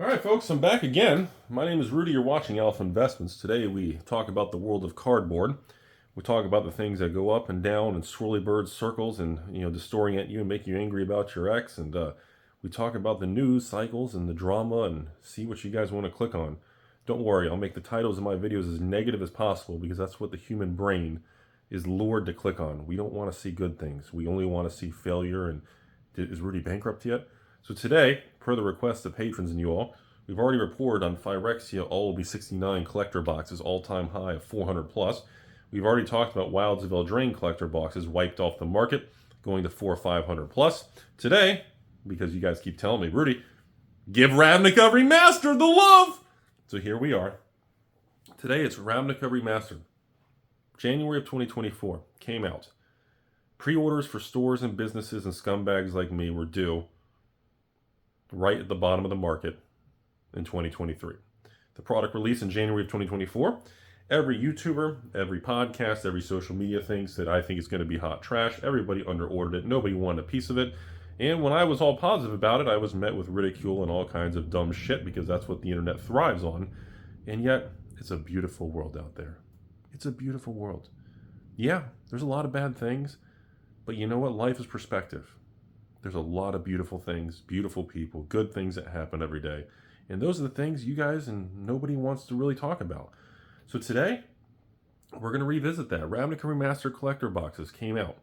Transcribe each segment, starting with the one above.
All right, folks, I'm back again. My name is Rudy. You're watching Alpha Investments. Today we talk about the world of cardboard. We talk about the things that go up and down in swirly bird circles and, distorting at you and make you angry about your ex. And we talk about the news cycles and the drama and see what you guys want to click on. Don't worry, I'll make the titles of my videos as negative as possible because that's what the human brain is lured to click on. We don't want to see good things. We only want to see failure and is Rudy bankrupt yet? So today, per the request of patrons and you all, we've already reported on Phyrexia All will be 69 collector boxes, all-time high of 400 plus. We've already talked about Wilds of Eldraine collector boxes wiped off the market, going to 400 or 500 plus. Today, because you guys keep telling me, Rudy, give Ravnica Remastered the love! So here we are. Today it's Ravnica Remastered. January of 2024 came out. Pre-orders for stores and businesses and scumbags like me were due right at the bottom of the market in 2023. The product released in January of 2024. Every YouTuber, every podcast, every social media thinks that I think it's going to be hot trash. Everybody underordered it. Nobody wanted a piece of it. And when I was all positive about it, I was met with ridicule and all kinds of dumb shit because that's what the internet thrives on. And yet, it's a beautiful world out there. It's a beautiful world. Yeah, there's a lot of bad things, but you know what? Life is perspective. There's a lot of beautiful things, beautiful people, good things that happen every day. And those are the things you guys and nobody wants to really talk about. So today, we're going to revisit that. Ravnica Remastered collector boxes came out.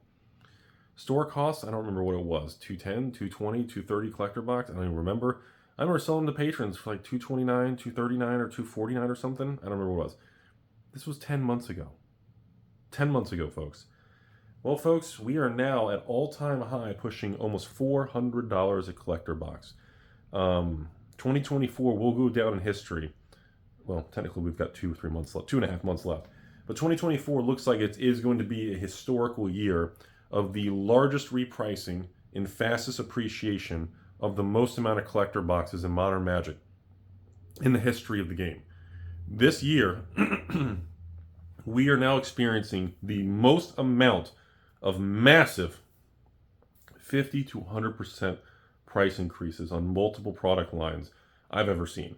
Store costs, I don't remember what it was, $210, $220, $230 collector box. I don't even remember. I remember selling to patrons for like $229, $239, or $249 or something. I don't remember what it was. This was 10 months ago. 10 months ago, folks. Well, folks, we are now at all-time high, pushing almost $400 a collector box. 2024 will go down in history. Well, technically, we've got 2-3 months left, 2.5 months left. But 2024 looks like it is going to be a historical year of the largest repricing and fastest appreciation of the most amount of collector boxes in Modern Magic in the history of the game. This year, we are now experiencing the most amount of massive 50 to 100% price increases on multiple product lines I've ever seen.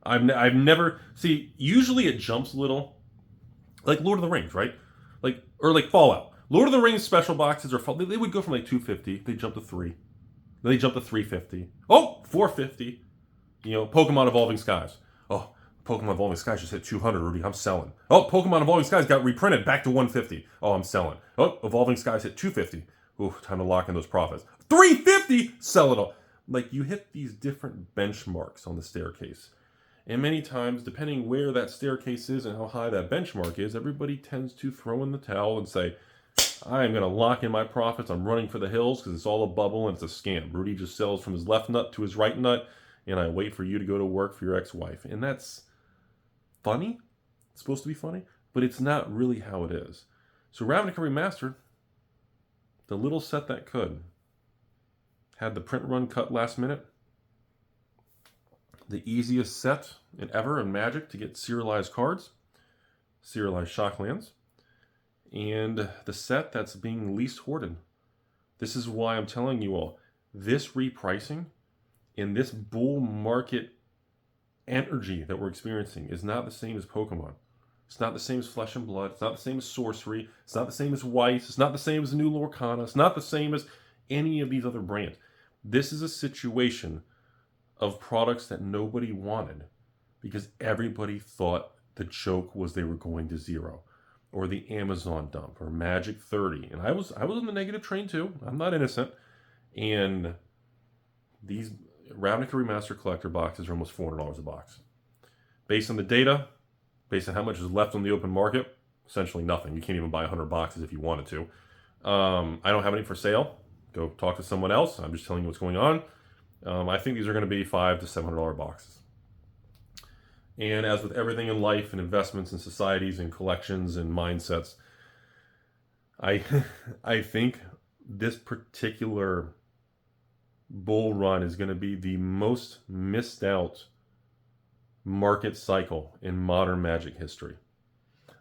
I've never, see, usually it jumps a little, like Lord of the Rings, right? Or like Fallout. Lord of the Rings special boxes they would go from like 250, they jump to 3. Then they jump to 350. Oh, 450. Pokemon Evolving Skies. Oh, Pokemon Evolving Skies just hit 200, Rudy. I'm selling. Oh, Pokemon Evolving Skies got reprinted back to 150. Oh, I'm selling. Oh, Evolving Skies hit 250. Ooh, time to lock in those profits. 350! Sell it all. Like, you hit these different benchmarks on the staircase. And many times, depending where that staircase is and how high that benchmark is, everybody tends to throw in the towel and say, I am going to lock in my profits. I'm running for the hills because it's all a bubble and it's a scam. Rudy just sells from his left nut to his right nut, and I wait for you to go to work for your ex-wife. And that's funny. It's supposed to be funny, but it's not really how it is. So Ravnica Remastered, the little set that could, had the print run cut last minute. The easiest set ever in Magic to get serialized cards, serialized Shocklands, and the set that's being least hoarded. This is why I'm telling you all, this repricing in this bull market energy that we're experiencing is not the same as Pokemon. It's not the same as Flesh and Blood. It's not the same as Sorcery. It's not the same as Weiss. It's not the same as New Lorcana. It's not the same as any of these other brands. This is a situation of products that nobody wanted because everybody thought the joke was they were going to zero, or the Amazon dump, or Magic 30. And I was on the negative train too. I'm not innocent. And these Ravnica Remastered collector boxes are almost $400 a box. Based on the data, based on how much is left on the open market, essentially nothing. You can't even buy 100 boxes if you wanted to. I don't have any for sale. Go talk to someone else. I'm just telling you what's going on. I think these are going to be $500 to $700 boxes. And as with everything in life and investments and societies and collections and mindsets, I think this particular bull run is going to be the most missed out market cycle in modern Magic history.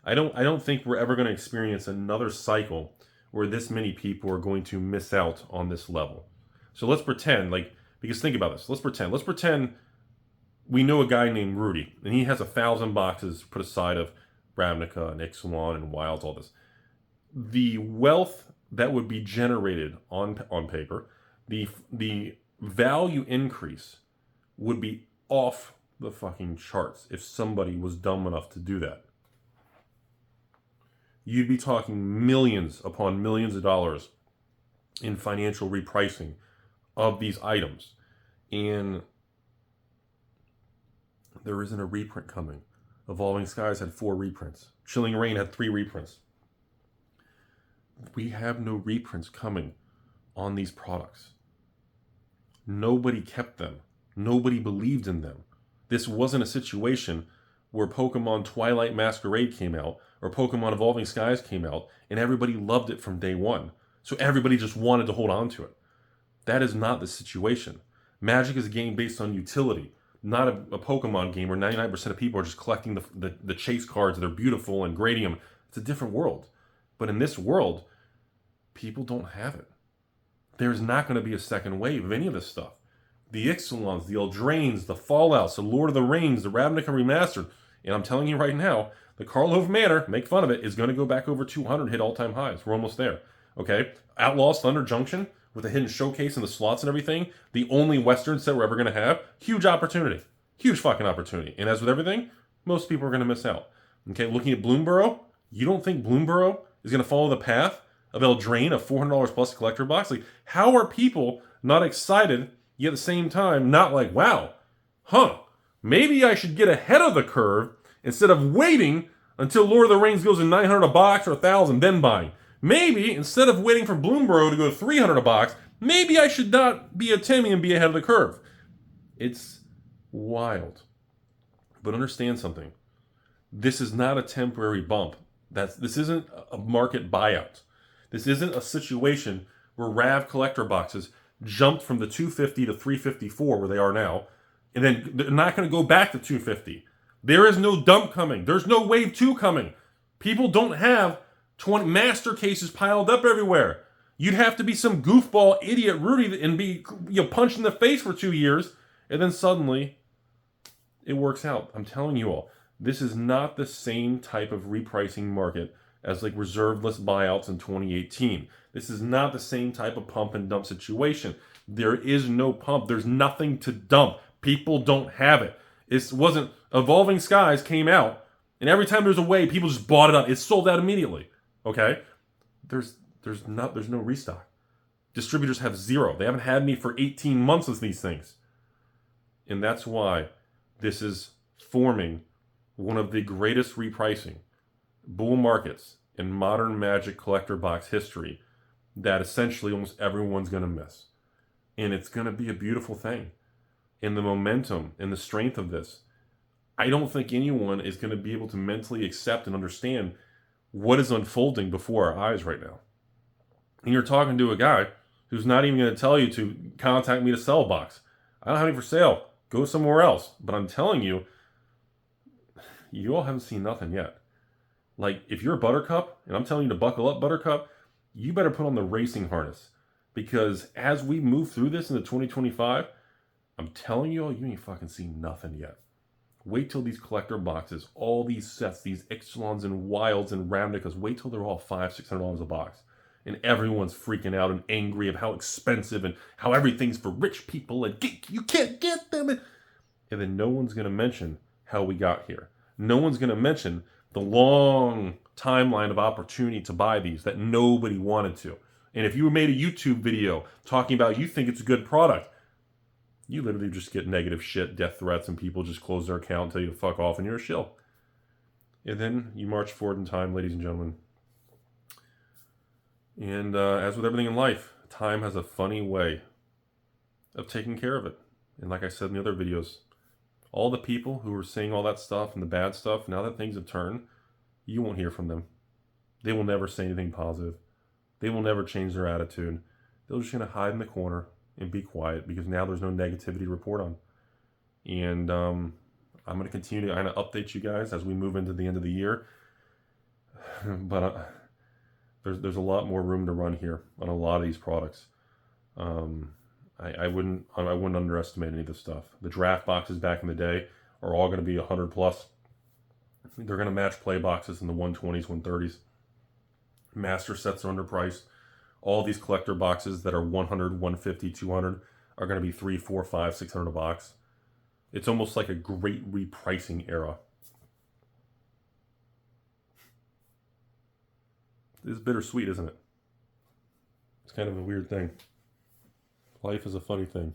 I don't think we're ever going to experience another cycle where this many people are going to miss out on this level. So let's pretend, because think about this. Let's pretend we know a guy named Rudy, and he has 1,000 boxes put aside of Ravnica and Ixalan and Wilds, all this. The wealth that would be generated on paper, the value increase would be off the fucking charts if somebody was dumb enough to do that. You'd be talking millions upon millions of dollars in financial repricing of these items. And there isn't a reprint coming. Evolving Skies had 4 reprints. Chilling Reign had 3 reprints. We have no reprints coming on these products. Nobody kept them. Nobody believed in them. This wasn't a situation where Pokemon Twilight Masquerade came out or Pokemon Evolving Skies came out and everybody loved it from day one. So everybody just wanted to hold on to it. That is not the situation. Magic is a game based on utility, not a Pokemon game where 99% of people are just collecting the chase cards. They're beautiful and grading them. It's a different world. But in this world, people don't have it. There's not going to be a second wave of any of this stuff. The Ixalans, the Eldraines, the Fallouts, the Lord of the Rings, the Ravnica Remastered. And I'm telling you right now, the Karlov Manor, make fun of it, is going to go back over 200, hit all-time highs. We're almost there. Okay? Outlaws Thunder Junction, with a hidden showcase and the slots and everything, the only Western set we're ever going to have, huge opportunity. Huge fucking opportunity. And as with everything, most people are going to miss out. Okay? Looking at Bloomborough, you don't think Bloomborough is going to follow the path of Eldraine, a $400 plus collector box? Like, how are people not excited, yet at the same time not like, wow, maybe I should get ahead of the curve instead of waiting until Lord of the Rings goes to $900 a box or $1,000, then buying. Maybe instead of waiting for Bloomborough to go to $300 a box, maybe I should not be a Timmy and be ahead of the curve. It's wild. But understand something. This is not a temporary bump. This isn't a market buyout. This isn't a situation where RAV collector boxes jumped from the 250 to 354 where they are now, and then they're not going to go back to 250. There is no dump coming. There's no wave 2 coming. People don't have 20 master cases piled up everywhere. You'd have to be some goofball idiot Rudy and be punched in the face for 2 years, and then suddenly it works out. I'm telling you all, this is not the same type of repricing market as like reserve list buyouts in 2018. This is not the same type of pump and dump situation. There is no pump. There's nothing to dump. People don't have it. It wasn't Evolving Skies came out, and every time there's a wave, people just bought it up. It's sold out immediately. Okay? There's no restock. Distributors have zero. They haven't had me for 18 months with these things. And that's why this is forming one of the greatest repricing bull markets in modern Magic collector box history that essentially almost everyone's going to miss. And it's going to be a beautiful thing. And the momentum and the strength of this, I don't think anyone is going to be able to mentally accept and understand what is unfolding before our eyes right now. And you're talking to a guy who's not even going to tell you to contact me to sell a box. I don't have any for sale. Go somewhere else. But I'm telling you, you all haven't seen nothing yet. Like, if you're a Buttercup, and I'm telling you to buckle up, Buttercup, you better put on the racing harness. Because as we move through this into 2025, I'm telling you all, you ain't fucking seen nothing yet. Wait till these collector boxes, all these sets, these Ixalans and Wilds and Ravnicas, wait till they're all $500-$600 a box. And everyone's freaking out and angry of how expensive and how everything's for rich people and you can't get them. And then no one's going to mention how we got here. No one's going to mention the long timeline of opportunity to buy these that nobody wanted to. And if you made a YouTube video talking about you think it's a good product, you literally just get negative shit, death threats, and people just close their account and tell you to fuck off and you're a shill. And then you march forward in time, ladies and gentlemen. And as with everything in life, time has a funny way of taking care of it. And like I said in the other videos, all the people who were saying all that stuff and the bad stuff, now that things have turned, you won't hear from them. They will never say anything positive. They will never change their attitude. They're just going to hide in the corner and be quiet because now there's no negativity to report on. And I'm going to continue to kind of update you guys as we move into the end of the year. But there's a lot more room to run here on a lot of these products. I wouldn't underestimate any of this stuff. The draft boxes back in the day are all going to be 100 plus. They're going to match play boxes in the 120s, 130s. Master sets are underpriced. All these collector boxes that are 100, 150, 200 are going to be 3, 4, 5, 600 a box. It's almost like a great repricing era. It's bittersweet, isn't it? It's kind of a weird thing. Life is a funny thing.